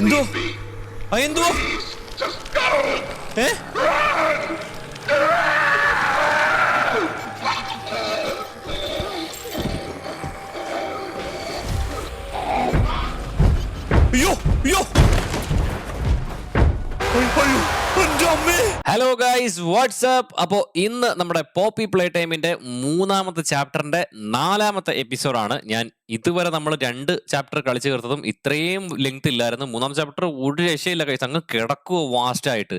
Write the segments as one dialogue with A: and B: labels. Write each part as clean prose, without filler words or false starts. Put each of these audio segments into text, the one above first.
A: എന്തോ എന്തോ അയ്യോ അയ്യോ. Hello guys, WhatsApp. അപ്പോൾ ഇന്ന് നമ്മുടെ പോപ്പി പ്ലേ ടൈമിന്റെ 3ാമത്തെ ചാപ്റ്ററിന്റെ 4ാമത്തെ എപ്പിസോഡാണ്. ഞാൻ ഇതുവരെ നമ്മൾ 2 ചാപ്റ്റർ കളിച്ചു തീർത്തതും ഇത്രയും ലെങ്ത് ഇല്ലായിരുന്നു. 3ാം ചാപ്റ്റർ ഒരു രക്ഷയില്ല ഗൈസ്, അങ്ങ് കിടക്കുവോ വാസ്റ്റ് ആയിട്ട്.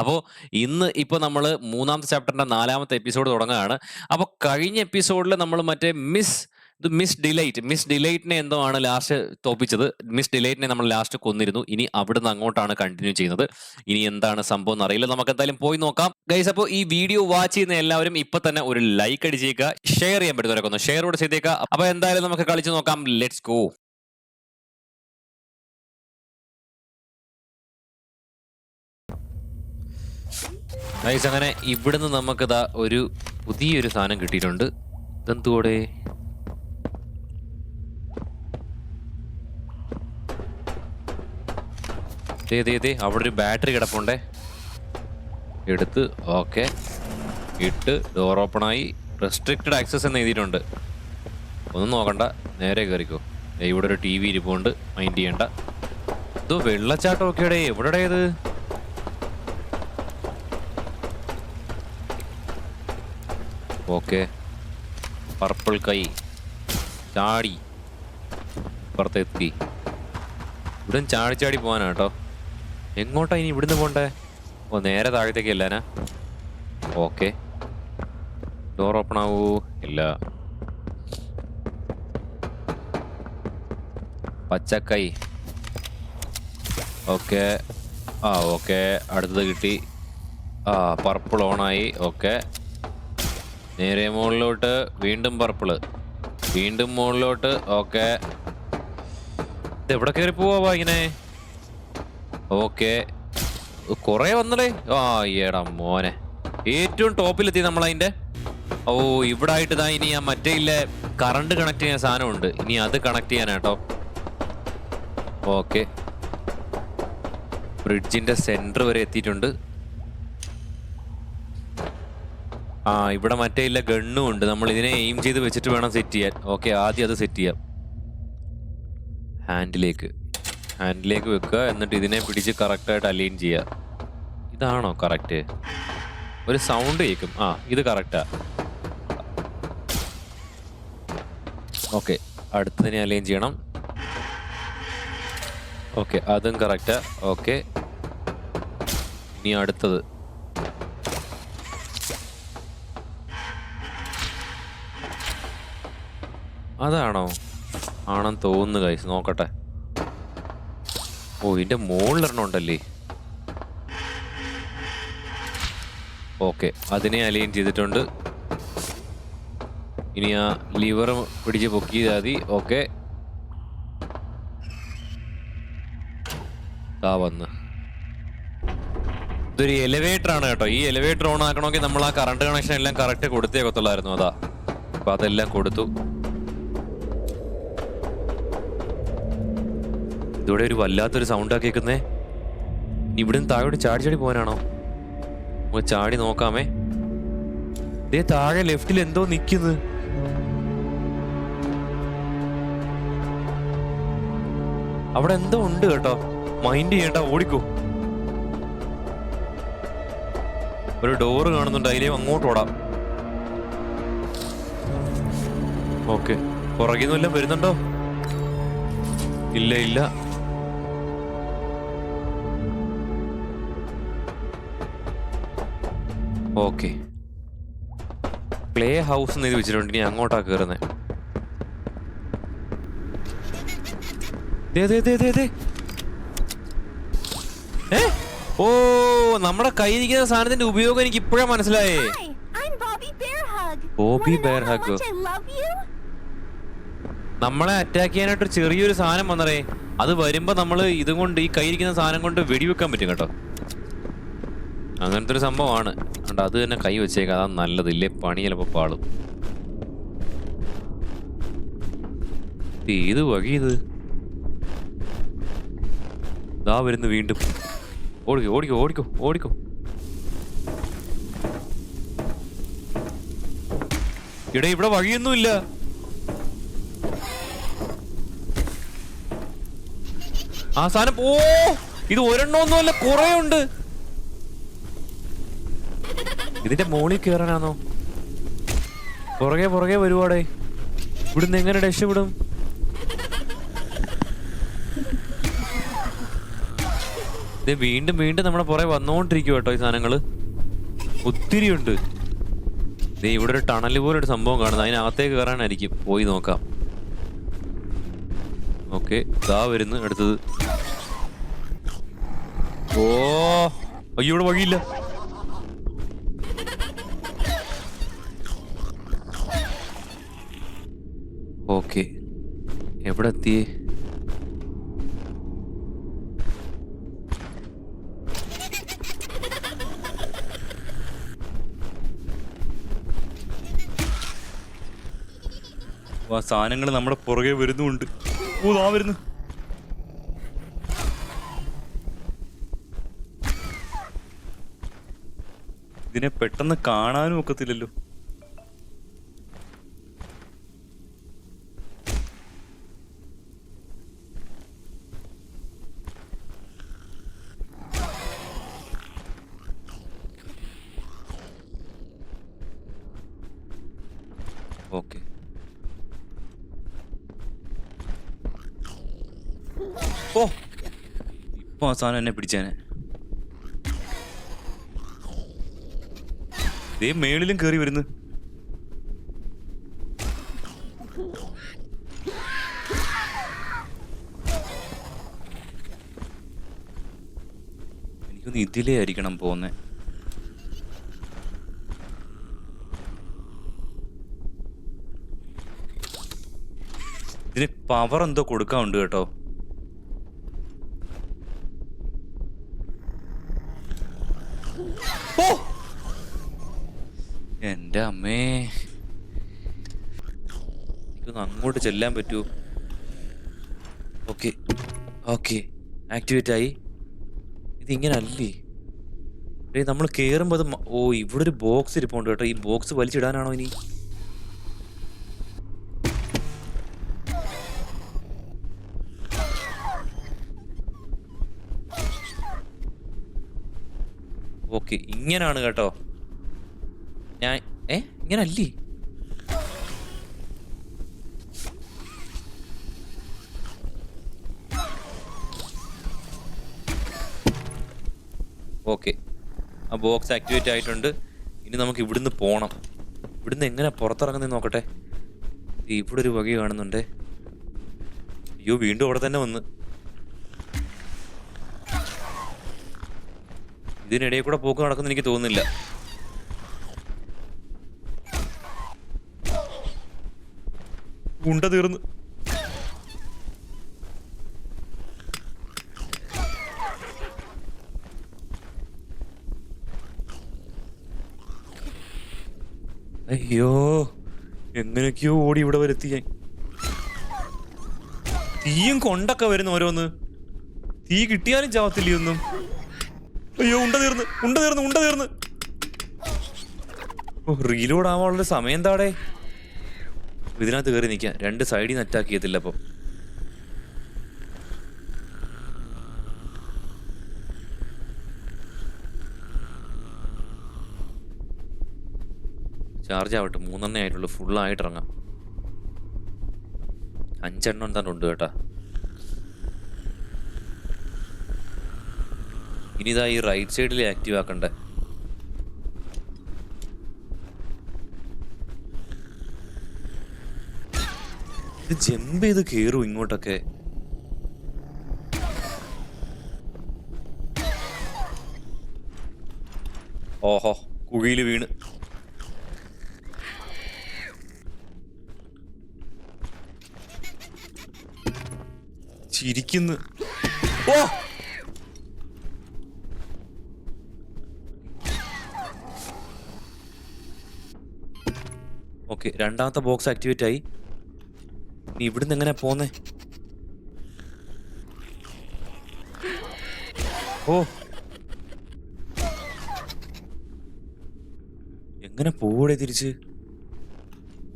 A: അപ്പോൾ ഇന്ന് ഇപ്പോൾ നമ്മൾ 3ാമത്തെ ചാപ്റ്ററിന്റെ 4ാമത്തെ എപ്പിസോഡ് തുടങ്ങുകയാണ്. അപ്പോൾ കഴിഞ്ഞ എപ്പിസോഡിൽ നമ്മൾ മറ്റേ മിസ് ഡിലൈറ്റിനെ എന്തോ ആണ് ലാസ്റ്റ് തോപ്പിച്ചത്. മിസ് ഡിലൈറ്റിനെ നമ്മൾ ലാസ്റ്റ് കൊന്നിരുന്നു. ഇനി അവിടുന്ന് അങ്ങോട്ടാണ് കണ്ടിന്യൂ ചെയ്യുന്നത്. ഇനി എന്താണ് സംഭവം എന്നറിയില്ല, നമുക്ക് എന്തായാലും പോയി നോക്കാം ഗൈസ്. അപ്പോൾ ഈ വീഡിയോ വാച്ച് ചെയ്യുന്ന എല്ലാവരും ഇപ്പൊ തന്നെ ഒരു ലൈക്ക് അടിച്ചേക്കുക, ഷെയർ ചെയ്യാൻ പറ്റുന്നവരൊക്കെ ഒന്ന് ഷെയർ കൂടെ ചെയ്തേക്കുക. അപ്പൊ എന്തായാലും നമുക്ക് കളിച്ചു നോക്കാം. Let's go. ഗൈസ്, അങ്ങനെ ഇവിടുന്ന് നമുക്കിതാ ഒരു പുതിയൊരു സാധനം കിട്ടിയിട്ടുണ്ട്. ഇതെന്തോടെ അവിടെ ഒരു ബാറ്ററി കിടപ്പുണ്ടേ, എടുത്ത് ഓക്കെ ഇട്ട് ഡോർ ഓപ്പണായി. റെസ്ട്രിക്റ്റഡ് ആക്സസ് എന്ന് എഴുതിയിട്ടുണ്ട്. ഒന്നും നോക്കണ്ട, നേരെ കയറിക്കോ. ഇവിടെ ഒരു TV ഇരിപ്പുണ്ട്, മൈൻഡ് ചെയ്യണ്ട. ഇതോ വെള്ളച്ചാട്ടം ഒക്കെയുടെ എവിടെ ഇത്? ഓക്കെ, പർപ്പിൾ കൈ ചാടി പുറത്തെത്തി. ഇവിടെ ചാടി പോകാനാ കേട്ടോ. എങ്ങോട്ടാ ഇനി ഇവിടുന്ന് പോണ്ടേ? ഓ, നേരെ താഴത്തേക്ക് അല്ലാനാ. ഓക്കെ, ഡോർ ഓപ്പൺ ആവൂ? ഇല്ല. പച്ചക്കൈ ഓക്കെ. ഓക്കെ, അടുത്തത് കിട്ടി. പർപ്പിൾ ഓണായി. ഓക്കെ, നേരെ മുകളിലോട്ട്. വീണ്ടും പർപ്പിള്, വീണ്ടും മുകളിലോട്ട്. ഓക്കെ, എവിടെ കയറി പോവാ ഇങ്ങനെ? ഓക്കെ, കൊറേ വന്നല്ലേ. ഏടാ മോനെ, ഏറ്റവും ടോപ്പിലെത്തി നമ്മളതിന്റെ. ഓ, ഇവിടെ ആയിട്ട് ഇതാ ഇനി ഞാൻ മറ്റേ ഇല്ല കറണ്ട് കണക്ട് ചെയ്യാൻ സാധനമുണ്ട്. ഇനി അത് കണക്ട് ചെയ്യാനാട്ടോ. ഓക്കെ, ബ്രിഡ്ജിന്റെ സെന്റർ വരെ എത്തിയിട്ടുണ്ട്. ഇവിടെ മറ്റേ ഇല്ല ഗണ്ണും ഉണ്ട്. നമ്മൾ ഇതിനെ എയിം ചെയ്ത് വെച്ചിട്ട് വേണം സെറ്റ് ചെയ്യാൻ. ഓക്കെ, ആദ്യം അത് സെറ്റ് ചെയ്യാം. ഹാൻഡിലേക്ക് വെക്കുക, എന്നിട്ട് ഇതിനെ പിടിച്ച് കറക്റ്റായിട്ട് അലൈൻ ചെയ്യുക. ഇതാണോ കറക്റ്റ്? ഒരു സൗണ്ട് കേൾക്കും. ഇത് കറക്റ്റാ. ഓക്കെ, അടുത്തതിനെ അലൈൻ ചെയ്യണം. ഓക്കെ, അതും കറക്റ്റാ. ഓക്കെ, ഇനി അടുത്തത്. അതാണോ? ആണെന്ന് തോന്നുന്നു ഗൈസ്, നോക്കട്ടെ. ഓ, ഇതിന്റെ മുകളിലൊരെണ്ണം ഉണ്ടല്ലേ. ഓക്കെ, അതിനെ അലൈൻ ചെയ്തിട്ടുണ്ട്. ഇനി ആ ലിവർ പിടിച്ച് പൊക്കിയാൽ മതി. ഓക്കെ, വന്ന്. ഇതൊരു എലിവേറ്റർ ആണ് കേട്ടോ. ഈ എലിവേറ്റർ ഓൺ ആക്കണമെങ്കിൽ നമ്മൾ ആ കറണ്ട് കണക്ഷൻ എല്ലാം കറക്റ്റ് കൊടുത്തേക്കത്തുള്ളായിരുന്നു. അതാ, അപ്പൊ അതെല്ലാം കൊടുത്തു. ഇതോടെ ഒരു വല്ലാത്തൊരു സൗണ്ടാ കേൾക്കുന്നേ. ഇവിടുന്ന് താഴോട്ട് ചാടി പോകാനാണോ? ചാടി നോക്കാമേ. ദേ താഴെ ലെഫ്റ്റിൽ എന്തോ നിക്കുന്നത്. അവിടെ എന്തോ ഉണ്ട് കേട്ടോ, മൈൻഡ് ചെയ്യണ്ട, ഓടിക്കോ. ഒരു ഡോറ് കാണുന്നുണ്ട്, അതിലേ അങ്ങോട്ട് ഓടാം. ഓക്കെ, പുറകിൽ നിന്നെല്ലാം വരുന്നുണ്ടോ? ഇല്ല. ഓക്കെ, പ്ലേ ഹൗസ് എന്ന് എഴുതി വെച്ചിട്ടുണ്ട്. ഇനി അങ്ങോട്ടാ കയറുന്നേ. ഓ, നമ്മുടെ കയ്യിരിക്കുന്ന സാധനത്തിന്റെ ഉപയോഗം എനിക്ക് ഇപ്പോഴാ മനസ്സിലായേ. Bobby bear hug. നമ്മളെ അറ്റാക്ക് ചെയ്യാനായിട്ട് ചെറിയൊരു സാധനം വന്നറേ. അത് വരുമ്പോ നമ്മൾ ഇതും കൊണ്ട്, ഈ കയ്യിരിക്കുന്ന സാധനം കൊണ്ട് വെടിവെക്കാൻ പറ്റും കേട്ടോ. അങ്ങനത്തെ ഒരു സംഭവമാണ്. അത് തന്നെ കൈ വെച്ചേക്കാം, അതാ നല്ലത്. ഇല്ലേ പണി ചിലപ്പോ പാളും. ഏത് വഴി ഇത്? ദാ വരുന്നു വീണ്ടും. ഓടിക്കോ ഓടിക്കോ ഓടിക്കോ ഓടിക്കോ. ഇവിടെ ഇവിടെ വഴിയൊന്നുമില്ല. ആ സാധനം ഇത് ഒരെണ്ണമൊന്നുമല്ല, കുറെ ഉണ്ട്. ഇതിന്റെ മോളിൽ കയറാനാണോ? പുറകെ പുറകെ വരുവാടേ. ഇവിടുന്ന് എങ്ങനെ രക്ഷപ്പെടും? ഇത് വീണ്ടും വീണ്ടും നമ്മുടെ പുറകെ വന്നോണ്ടിരിക്കും കേട്ടോ ഈ സാധനങ്ങള്. ഒത്തിരി ഉണ്ട്. ഇവിടെ ഒരു ടണല് പോലെ ഒരു സംഭവം കാണുന്നത്, അതിനകത്തേക്ക് കയറാനായിരിക്കും. പോയി നോക്കാം. ഓക്കെ, ഇതാ വരുന്നു അടുത്തത്. അയ്യോ ഇവിടെ വഴിയില്ല. ഓക്കെ, എവിടെ എത്തിയേ?
B: ആ സാധനങ്ങൾ നമ്മുടെ പുറകെ വരുന്നുണ്ട്. ദാ വരുന്നു. ഇതിനെ പെട്ടെന്ന് കാണാനും ഒക്കത്തില്ലല്ലോ.
A: ഓക്കെ,
B: ഇപ്പൊ ആ സാധനം എന്നെ പിടിച്ചേനെ. ദേ മേളിലും കേറി വരുന്നു. എനിക്കൊന്ന് ഇതിലേ ആയിരിക്കണം പോന്നെ. ഇതിന് പവർ എന്തോ കൊടുക്കാനുണ്ട് കേട്ടോ. എന്റെ അമ്മേ, എനിക്കൊന്ന് അങ്ങോട്ട് ചെല്ലാൻ പറ്റൂ? ഓക്കെ ഓക്കെ, ആക്ടിവേറ്റ് ആയി. ഇതിങ്ങനെ അല്ലേ നമ്മൾ കേറുമ്പോ അത് ഇവിടെ ഒരു ബോക്സ് ഇരിപ്പുണ്ട് കേട്ടോ. ഈ ബോക്സ് വലിച്ചിടാനാണോ ഇനി? ഓക്കെ, ഇങ്ങനാണ് കേട്ടോ. ഞാൻ ഇങ്ങനല്ലേ? ഓക്കെ, ആ ബോക്സ് ആക്ടിവേറ്റ് ആയിട്ടുണ്ട്. ഇനി നമുക്ക് ഇവിടുന്ന് പോണം. ഇവിടുന്ന് എങ്ങനെ പുറത്തിറങ്ങുന്നത് നോക്കട്ടെ. ഇവിടെ ഒരു വകി കാണുന്നുണ്ടേ. അയ്യോ, വീണ്ടും അവിടെ തന്നെ വന്ന്. ഇതിനിടയിൽ കൂടെ പോക്ക് നടക്കുന്ന എനിക്ക് തോന്നുന്നില്ല. ഉണ്ട തീർന്നു. അയ്യോ, എങ്ങനെയൊക്കെയോ ഓടി ഇവിടെ വരുത്തി ഞാൻ. തീയും കൊണ്ടൊക്കെ വരുന്നു ഓരോന്ന്. തീ കിട്ടിയാലും ചാവത്തില്ല ഒന്നും. അയ്യോ, ഉണ്ട തീർന്ന് ഉണ്ട തീർന്ന് ഉണ്ട തീർന്ന്. റീലോഡ് ആവാനുള്ള സമയം എന്താടേ? ഇതിനകത്ത് കയറി നിൽക്കാം. രണ്ട് സൈഡിൽ നിന്ന് അറ്റാക്ക് ചെയ്യത്തില്ല. അപ്പം ചാർജ് ആവട്ടെ. 3 ആയിട്ടുള്ളൂ. ഫുള്ളായിട്ട് ഇറങ്ങാം. 5 എന്താണ്ട് ഉണ്ട് കേട്ടാ. ഇനി ഇതാ ഈ റൈറ്റ് സൈഡിൽ ആക്റ്റീവ് ആക്കണ്ടേ. ഇത് ജമ്പ് ചെയ്ത് കേറും ഇങ്ങോട്ടൊക്കെ. ഓഹോ, കുഴിയിൽ വീണ്. ചിരിക്കുന്നു. ഓക്കെ, രണ്ടാമത്തെ ബോക്സ് ആക്ടിവേറ്റ് ആയി. ഇനി ഇവിടുന്ന് എങ്ങനെ പോന്നേ? ഓ എങ്ങനെ പോടെ തിരിച്ച്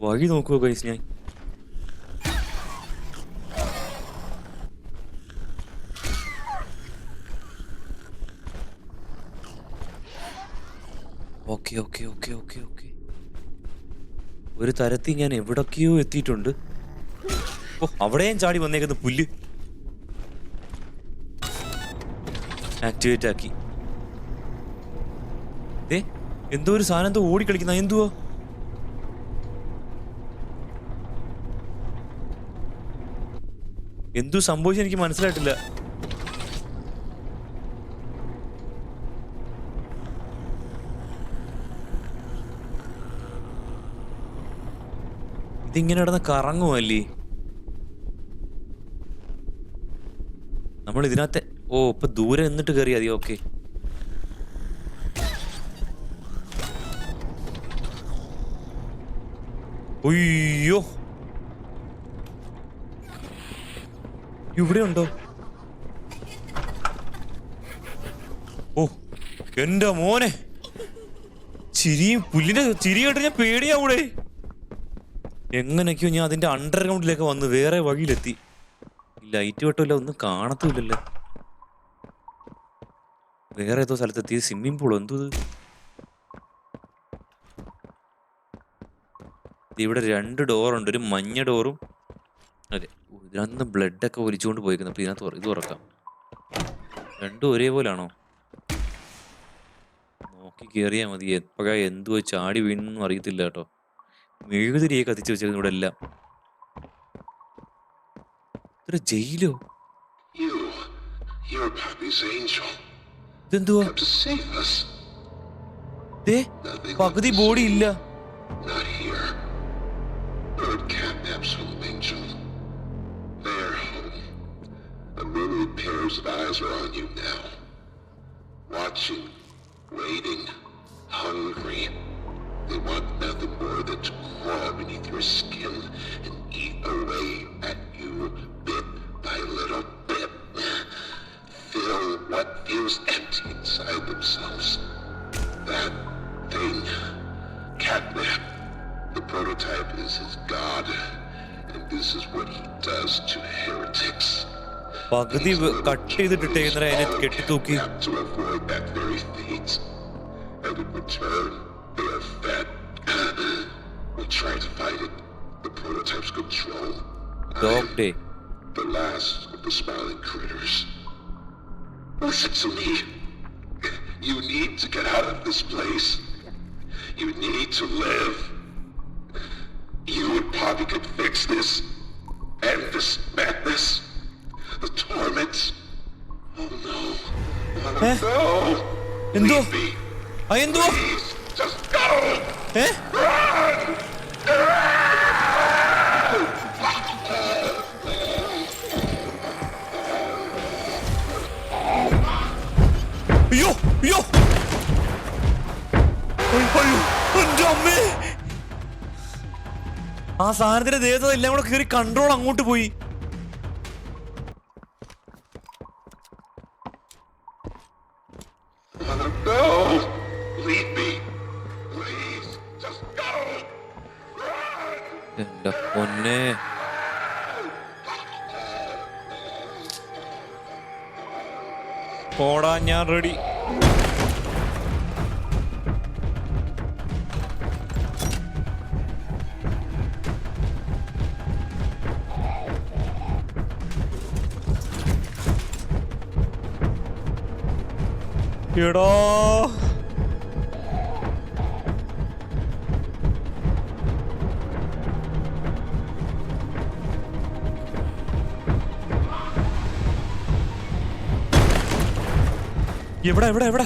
B: വഴി നോക്കുവോ ഗൈസ് ഞാൻ. Okay okay okay okay okay ഒരു തരത്തിൽ ഞാൻ എവിടൊക്കെയോ എത്തിയിട്ടുണ്ട്. ഓ അവിടെയും ചാടി വന്നേക്കുന്ന പുല്ല് ആക്ടിവേറ്റ് ആക്കി. എന്തോ ഒരു സാധനം എന്തോ ഓടിക്കളിക്കുന്ന എന്തുവാ? എന്തോ സംഭവിച്ചു എനിക്ക് മനസ്സിലായിട്ടില്ല. ഇതിങ്ങനെ കിടന്ന് കറങ്ങുമല്ലേ നമ്മൾ ഇതിനകത്തെ. ഓ ഇപ്പൊ ദൂരെ നിന്നിട്ട് കയറിയാ മതി. ഓക്കെ ഉയ്യോ ഇവിടെ ഉണ്ടോ? ഓ എന്റെ മോനെ ചിരിയും പുല്ലിന്റെ ചിരി കേട്ട് ഞാൻ പേടിയാവൂടെ. എങ്ങനെയൊക്കെയോ ഞാൻ അതിന്റെ അണ്ടർഗ്രൗണ്ടിലേക്ക് വന്ന് വേറെ വഴിയിലെത്തി. ലൈറ്റ് വെട്ടമില്ല, ഒന്നും കാണത്തുമില്ലല്ലോ. വേറെ ഏതോ സ്ഥലത്തെത്തി. സ്വിമ്മിംഗ് പൂളോ എന്തോ ഇവിടെ 2 ഡോറുണ്ട്, ഒരു മഞ്ഞ ഡോറും. അതെ ഇതിനകത്ത് ബ്ലഡൊക്കെ ഒലിച്ചുകൊണ്ട് പോയിരിക്കുന്നു. അപ്പൊ ഇതിനകത്ത് ഇത് തുറക്കാം. രണ്ടും ഒരേപോലാണോ? നോക്കി കയറിയാൽ മതി. എപ്പോഴാ എന്തോ ചാടി വീണെന്നും അറിയത്തില്ല കേട്ടോ. മെഴുകുതിരിയെ കത്തിച്ച് വെച്ചിരുന്നു ഇവിടെ എല്ലാം. ഇത്ര ജയിലോ? ഇതെന്തുവാ? പകുതി ബോഡി ഇല്ല.
C: Bird catnaps from Angel. They're home. A myriad pairs of eyes are on you now. Watching, waiting, hungry. They want nothing more than to crawl beneath your skin and eat away at you bit by little bit. Fill what feels empty inside themselves. That thing, catnap. The prototype is his god, and this is what he does to heretics.
B: പകുതി cut ചെയ്തിട്ടിട്ടേക്കുന്നതിനെ അതിനെ കെട്ടിത്തൂക്കി.
C: To avoid that very fate, and in return, they are fed. We try to fight it. The prototype's control.
B: Dog day.
C: The last of the smiling critters. Listen to me. You need to get out of this place. You need to live. You and Poppy could fix this. End this madness. The torment. Oh no. Oh no.
B: എന്തോ
C: Leave me.
B: എന്തോ
C: Please, just go.
B: Run. അയ്യോ അയ്യോ എന്റെ അമ്മേ. ആ സാധനത്തിന്റെ ദേഹത്ത് എല്ലാം കൂടെ കയറി കൺട്രോൾ അങ്ങോട്ട് പോയി.
C: No. Leave me. Please, just go. Run.
B: എന്റെ പൊന്നെ. പോടാ ഞാൻ റെഡി. എടാ എവിടെ എവിടെ എവിടെ?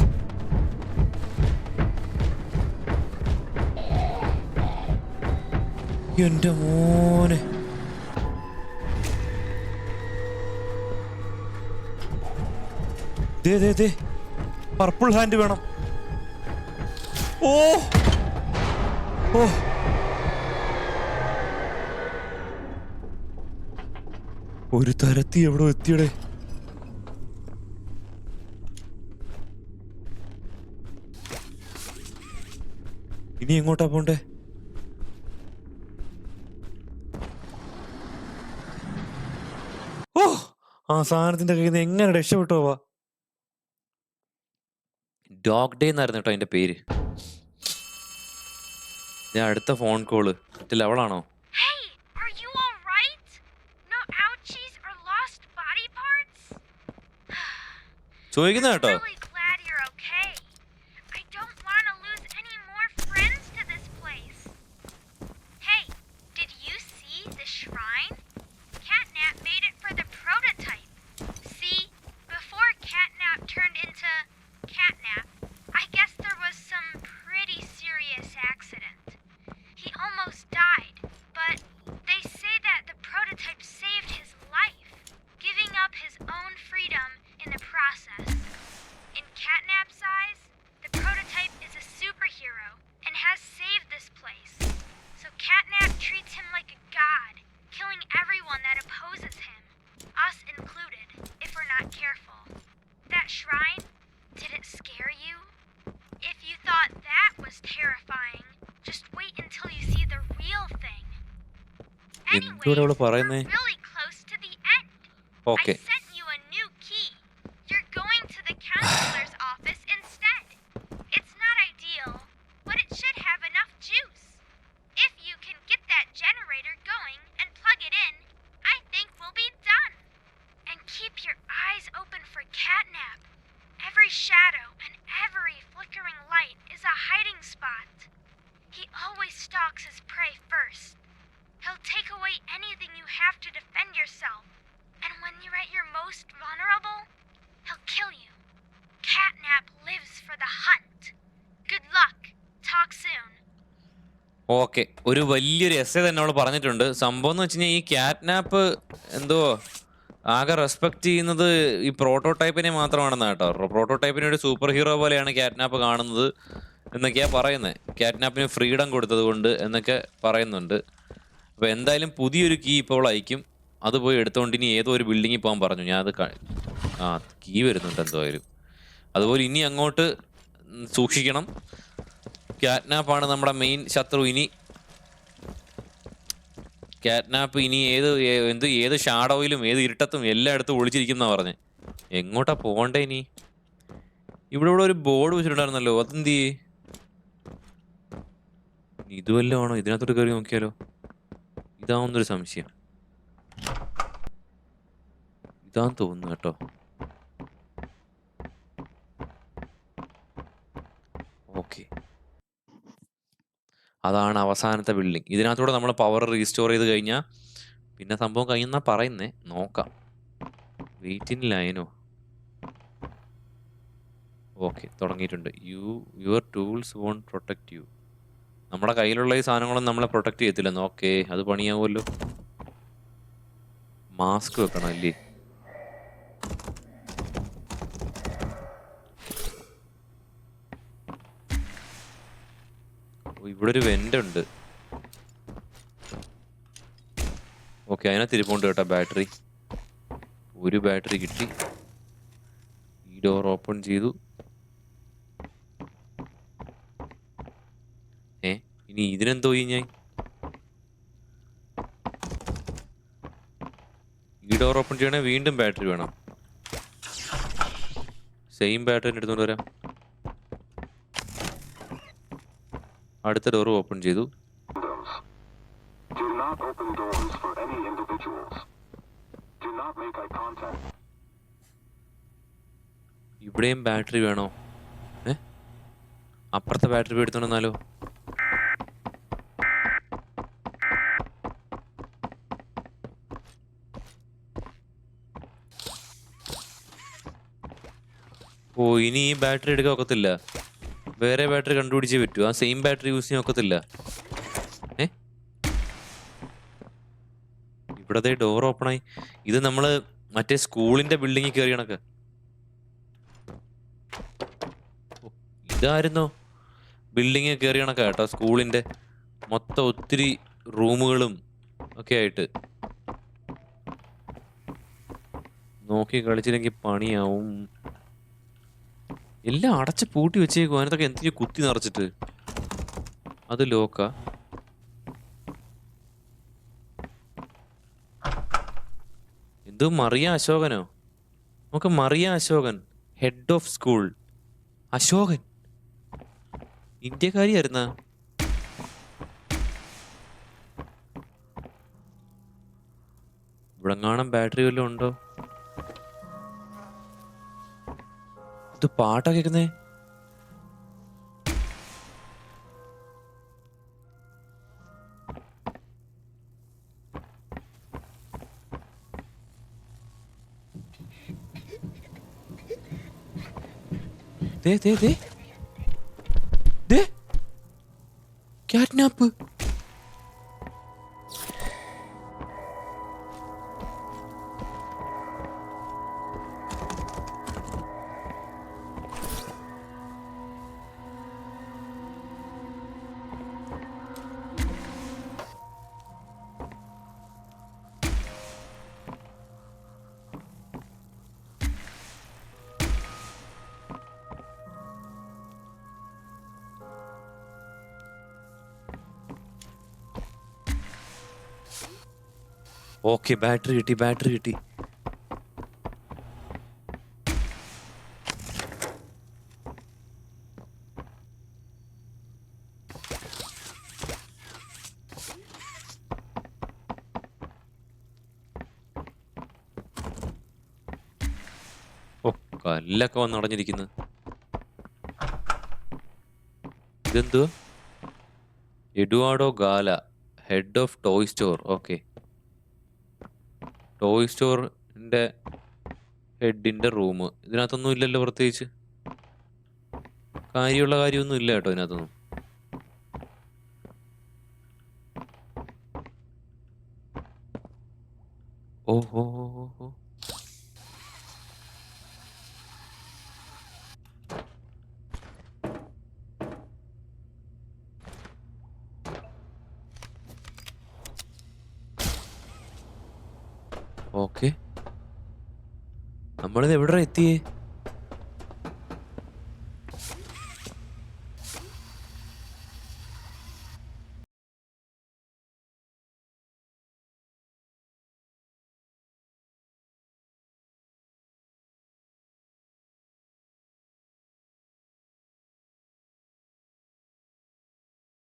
B: എന്റെ മോനെ. ദേ ദേ ദേ പർപ്പിൾ ഹാൻഡ് വേണം. ഓ ഓ ഒരു തരത്തി എവിടെ എത്തിയടേ. ഇനി എങ്ങോട്ടാ പോണ്ടേ? ഓ, ആ സാധനത്തിന്റെ കയ്യിൽ നിന്ന് എങ്ങനെ രക്ഷപ്പെട്ടോവാ? ഡോഗ് ഡേ എന്നായിരുന്നു കേട്ടോ അതിന്റെ പേര്. ഞാൻ അടുത്ത ഫോൺ കോള് മറ്റേ അവളാണോ?
D: Hey, are you all right? No ouchies or lost body parts?
B: ചോദിക്കുന്ന കേട്ടോ.
D: Really glad you're okay. I don't want to lose any more friends to this place. Hey, did you see the shrine? Catnap made it for the prototype. See, before Catnap turned into Catnap, I guess there was some pretty serious accident. He almost died, but they say that the prototype saved his life, giving up his own freedom in the process. In Catnap's eyes, the prototype is a superhero and has saved this place. So Catnap treats him like a god, killing everyone that opposes him, us included, if we're not careful. That shrine, did it scare you? If you thought that was terrifying, just wait until you see the real thing.
B: എന്തുവാ അവള് പറയുന്നേ?
D: We're really close to the end.
B: Okay,
D: I sent you a new key. You're going to the counselor's office instead. It's not ideal, but it should have enough juice. If you can get that generator going and plug it in, I think we'll be done. And keep your eyes open for Catnap. Every shadow and every flickering light is a hiding spot. He always stalks his prey first. He'll take away anything you have to defend yourself. And when you're at your most vulnerable, he'll kill you. Catnap lives for the hunt. Good luck. Talk soon.
B: Okay. ഒരു വലിയൊരു essay തന്നെ അവള് പറഞ്ഞിട്ടുണ്ട്. സംഭവം എന്ന് വെച്ച് കഴിഞ്ഞാൽ ഈ ക്യാറ്റ്നാപ്പ് എന്തോ ആകെ റെസ്പെക്ട് ചെയ്യുന്നത് ഈ പ്രോട്ടോടൈപ്പിനെ മാത്രമാണെന്ന് കേട്ടോ. പ്രോട്ടോടൈപ്പിനെ ഒരു സൂപ്പർ ഹീറോ പോലെയാണ് ക്യാറ്റ്നാപ്പ് കാണുന്നത് എന്നൊക്കെയാ പറയുന്നത്. ക്യാറ്റ്നാപ്പിന് ഫ്രീഡം കൊടുത്തത് കൊണ്ട് എന്നൊക്കെ പറയുന്നുണ്ട്. അപ്പോൾ എന്തായാലും പുതിയൊരു കീ ഇപ്പോൾ അയക്കും. അത് പോയി എടുത്തുകൊണ്ട് ഇനി ഏതോ ഒരു ബിൽഡിങ്ങിൽ പോകാൻ പറഞ്ഞു. ഞാൻ അത് കീ വരുന്നുണ്ട് എന്തായാലും. അതുപോലെ ഇനി അങ്ങോട്ട് സൂക്ഷിക്കണം. ക്യാറ്റ്നാപ്പാണ് നമ്മുടെ മെയിൻ ശത്രു. ഇനി ക്യാറ്റ്നാപ്പ് ഇനി ഏത് ഷാഡോയിലും ഏത് ഇരുട്ടത്തും എല്ലായിടത്തും ഒളിച്ചിരിക്കുന്ന പറഞ്ഞ്. എങ്ങോട്ടാ പോകണ്ടേ ഇനി? ഇവിടെ ഒരു ബോർഡ് വെച്ചിട്ടുണ്ടായിരുന്നല്ലോ, അതെന്ത് ചെയ്യേ? ഇതുവല്ലോ ആണോ? ഇതിനകത്തോട്ട് കയറി നോക്കിയാലോ? ഇതാവുന്നൊരു സംശയം. ഇതാന്ന് തോന്നുന്നു കേട്ടോ. ഓക്കെ, അതാണ് അവസാനത്തെ ബിൽഡിംഗ്. ഇതിനകത്തൂടെ നമ്മൾ പവർ റീസ്റ്റോർ ചെയ്ത് കഴിഞ്ഞാൽ പിന്നെ സംഭവം കഴിയുന്നാ പറയുന്നേ. നോക്കാം. വെയിറ്റ് ഇൻ ലൈനോ? ഓക്കെ, തുടങ്ങിയിട്ടുണ്ട്. Your tools won't protect you. നമ്മുടെ കയ്യിലുള്ള ഈ സാധനങ്ങളൊന്നും നമ്മളെ പ്രൊട്ടക്റ്റ് ചെയ്യത്തില്ലെന്ന്. ഓക്കെ, അത് പണിയാവുമല്ലോ. മാസ്ക് വെക്കണം അല്ലേ? ഇവിടെ ഒരു വെന്റ് ഉണ്ട്. ഓക്കെ, അതിനകത്ത് ഇരിപ്പുണ്ട് കേട്ടോ ബാറ്ററി. ഒരു ബാറ്ററി കിട്ടി. ഈ ഡോർ ഓപ്പൺ ചെയ്തു. ഇനി ഇതിനെന്തോ ഞാൻ ഈ ഡോർ ഓപ്പൺ ചെയ്യണേ വീണ്ടും ബാറ്ററി വേണം. സെയിം ബാറ്ററി എടുത്തോണ്ട് വരാം. അടുത്ത ഡോർ ഓപ്പൺ ചെയ്തു. ഇവിടെയും ബാറ്ററി വേണോ? അപ്പുറത്തെ ബാറ്ററി എടുത്തോണ്ടെന്നാലോ? ഓ, ഇനി ഈ ബാറ്ററി എടുക്കാൻ ഒക്കത്തില്ല. വേറെ ബാറ്ററി കണ്ടുപിടിച്ചേ പറ്റൂ. ആ സെയിം ബാറ്ററി യൂസ് ചെയ്യാൻ ഒക്കത്തില്ല. ഇവിടത്തെ ഡോർ ഓപ്പണായി. ഇത് നമ്മള് മറ്റേ സ്കൂളിന്റെ ബിൽഡിങ്ങിൽ കയറി കണക്ക്. ഇതായിരുന്നോ ബിൽഡിങ്ങിൽ കയറി കണക്കാ കേട്ടോ. സ്കൂളിന്റെ മൊത്തം ഒത്തിരി റൂമുകളും ഒക്കെ ആയിട്ട്. നോക്കി കളിച്ചില്ലെങ്കിൽ പണിയാവും. എല്ലാം അടച്ച് പൂട്ടി വെച്ചേക്കും. അതിനകത്തൊക്കെ എന്തെങ്കിലും കുത്തി നിറച്ചിട്ട്. അത് ലോക്കാ. എന്തോ മറിയ അശോകനോ? നമുക്ക് Mariya Ashokan, head of school. Ashokan ഇന്ത്യക്കാരിയായിരുന്ന? ഇവിടെ കാണാൻ ബാറ്ററി വല്ലതും ഉണ്ടോ? ഇത് പാട്ടാ കേൾക്കുന്നേ. ദേ ദേ ദേ ദേ ക്യാറ്റ്നാപ്പ്. ഓക്കെ, ബാറ്ററി കിട്ടി. ഓ, കല്ലൊക്കെ വന്നടഞ്ഞിരിക്കുന്നു. ഇതെന്തുവാ? Eduardo Gala, head of toy store. Okay, toy സ്റ്റോറിന്റെ ഹെഡിന്റെ റൂം. ഇതിനകത്തൊന്നും ഇല്ലല്ലോ പ്രത്യേകിച്ച്. കാര്യമൊന്നും ഇല്ല കേട്ടോ ഇതിനകത്തൊന്നും. ഓഹോ. ഓക്കെ, നമ്മളിത് എവിടെ എത്തിയേ?